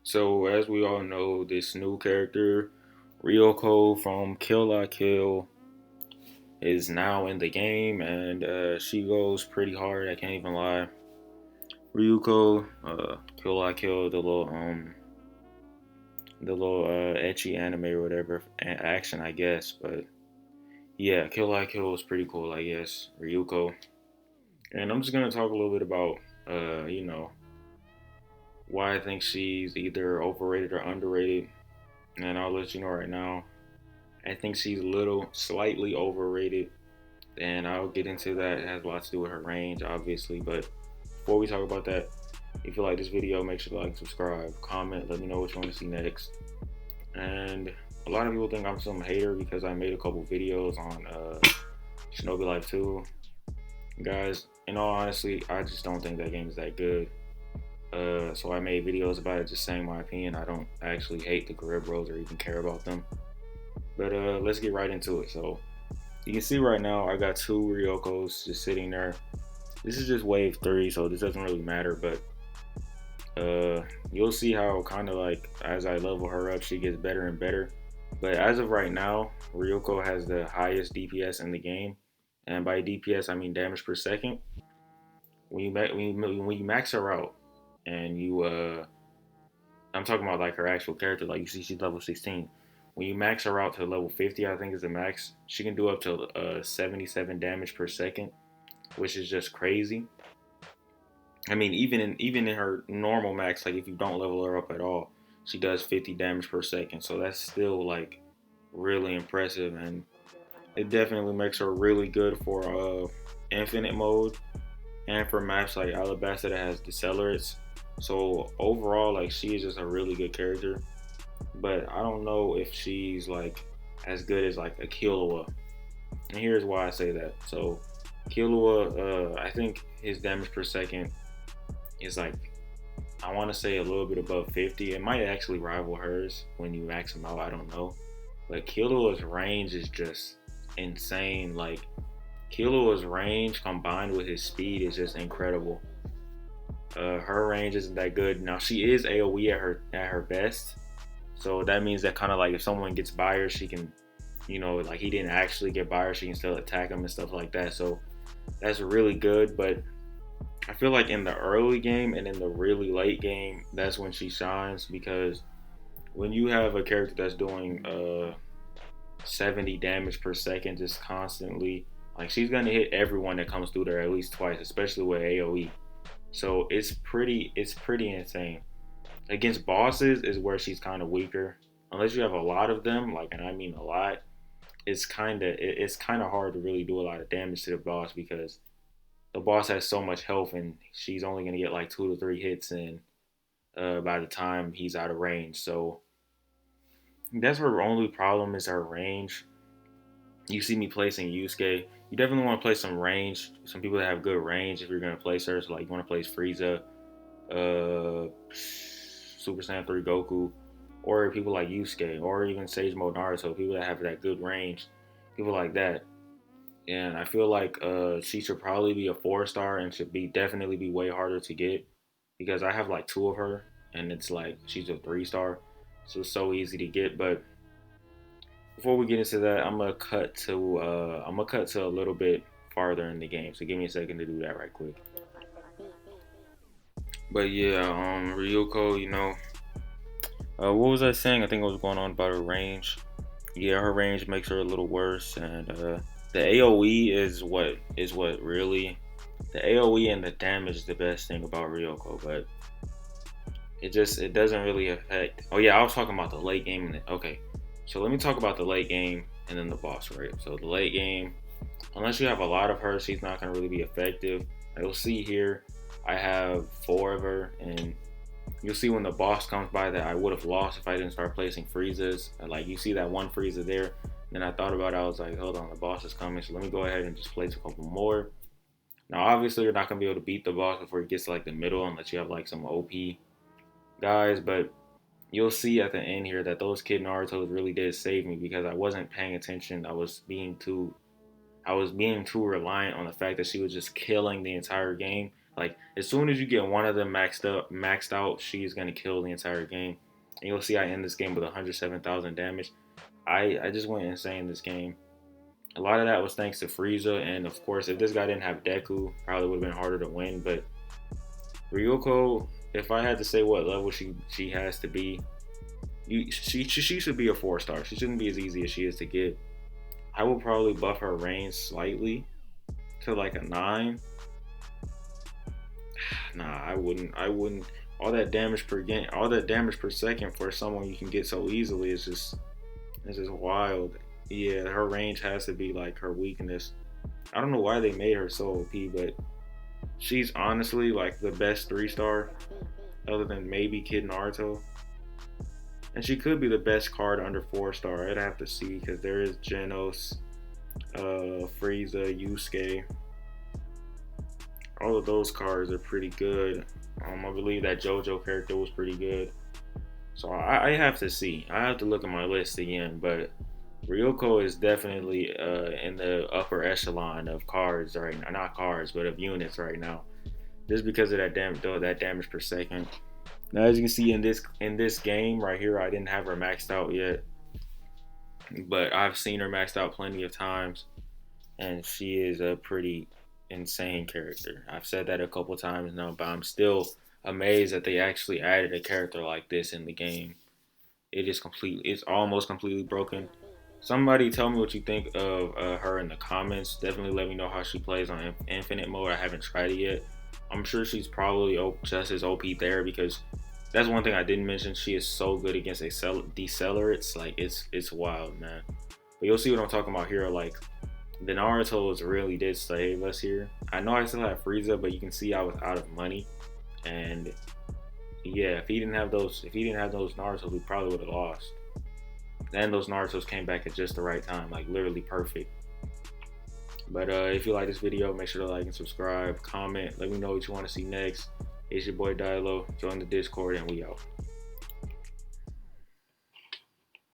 So, as we all know, this new character, Ryuko from Kill La Kill, is now in the game, and she goes pretty hard. I can't even lie. Ryuko, Kill La Kill, the little etchy anime or whatever action, I guess. But yeah, Kill La Kill is pretty cool, I guess. Ryuko, and I'm just gonna talk a little bit about, uh, you know, why I think she's either overrated or underrated, and I'll let you know right now. I think she's a little slightly overrated, and I'll get into that. It has a lot to do with her range, obviously. But before we talk about that, if you like this video, make sure to like, subscribe, comment, let me know what you want to see next. And a lot of people think I'm some hater because I made a couple videos on Shinobi Life 2. Guys, in all honesty, I just don't think that game is that good. So I made videos about it, just saying my opinion. I don't actually hate the Career Bros or even care about them. But let's get right into it. So you can see right now I got two Ryokos just sitting there. This is just wave 3, so this doesn't really matter, but you'll see how kind of like as I level her up, she gets better and better. But as of right now, Ryuko has the highest DPS in the game, and by DPS I mean damage per second. When you max her out, and I'm talking about like her actual character, like you see she's level 16. When you max her out to level 50, I think is the max, she can do up to 77 damage per second, which is just crazy. I mean, even in her normal max, like if you don't level her up at all, she does 50 damage per second. So that's still like really impressive, and it definitely makes her really good for infinite mode and for maps like Alabasta that has decelerates. So overall, like she is just a really good character. But I don't know if she's like as good as like a Killua. And here's why I say that. So Killua, I think his damage per second is like, I want to say a little bit above 50. It might actually rival hers when you max him out. I don't know. But Killua's range is just insane. Like Killua's range combined with his speed is just incredible. Her range isn't that good. Now she is AoE at her best, so that means that kind of like if someone gets by her, she can, like he didn't actually get by her, she can still attack him and stuff like that. So that's really good. But I feel like in the early game and in the really late game, that's when she shines, because when you have a character that's doing 70 damage per second just constantly, like she's gonna hit everyone that comes through there at least twice, especially with AoE. So it's pretty insane. Against bosses is where she's kind of weaker. Unless you have a lot of them, like, and I mean a lot, it's kind of hard to really do a lot of damage to the boss, because the boss has so much health and she's only gonna get like 2 to 3 hits in by the time he's out of range. So that's her only problem, is her range. You see me placing Yusuke. You definitely want to play some range. Some people that have good range if you're gonna place her. So like you want to place Frieza, Super Saiyan 3 Goku, or people like Yusuke, or even Sage Mode Naruto. People that have that good range, people like that. And I feel like she should probably be a 4 star and should be definitely be way harder to get, because I have like two of her and it's like she's a 3 star, so it's so easy to get. But before we get into that, I'm gonna cut to a little bit farther in the game. So give me a second to do that right quick. But yeah, Ryuko, what was I saying? I think I was going on about her range. Yeah, her range makes her a little worse, and the AOE is what really, the AOE and the damage is the best thing about Ryuko, but it doesn't really affect. Oh yeah, I was talking about the late game. Okay, so let me talk about the late game and then the boss, right? So the late game, unless you have a lot of her, she's not gonna really be effective. You'll see here, I have 4 of her, and you'll see when the boss comes by that I would have lost if I didn't start placing Friezas. Like you see that one Frieza there. Then I thought about it, I was like, hold on, the boss is coming, so let me go ahead and just place a couple more. Now obviously you're not gonna be able to beat the boss before it gets to like the middle unless you have like some OP guys, but you'll see at the end here that those Kid Naruto's really did save me, because I wasn't paying attention. I was being too reliant on the fact that she was just killing the entire game. Like as soon as you get one of them maxed out, she's gonna kill the entire game. And you'll see I end this game with 107,000 damage. I just went insane this game. A lot of that was thanks to Frieza, and of course, if this guy didn't have Deku, probably would have been harder to win. But Ryuko, if I had to say what level she has to be, she should be a 4-star. She shouldn't be as easy as she is to get. I will probably buff her range slightly to like a 9. Nah, I wouldn't. All that damage per game, all that damage per second for someone you can get so easily is just wild. Yeah, her range has to be like her weakness. I don't know why they made her so OP, but she's honestly like the best 3-star, other than maybe Kid Naruto. And she could be the best card under 4-star. I'd have to see because there is Genos, Frieza, Yusuke. All of those cards are pretty good. I believe that JoJo character was pretty good. So I have to see. I have to look at my list again. But Ryuko is definitely in the upper echelon of cards right now. Not cards, but of units right now. Just because of that damage per second. Now, as you can see in this game right here, I didn't have her maxed out yet. But I've seen her maxed out plenty of times. And she is a pretty insane character. I've said that a couple times now, but I'm still amazed that they actually added a character like this in the game. It's almost completely broken. Somebody tell me what you think of her in the comments. Definitely let me know how she plays on infinite mode. I haven't tried it yet. I'm sure she's probably just as OP there, because that's one thing I didn't mention. She is so good against decelerates. Like it's wild, man. But you'll see what I'm talking about here. Like the Naruto's really did save us here. I know I still have Frieza, but you can see I was out of money. And yeah, if he didn't have those Narutos, we probably would have lost. And those Narutos came back at just the right time, like literally perfect. But if you like this video, make sure to like and subscribe, comment, let me know what you want to see next. It's your boy Dyloh. Join the Discord, and we out.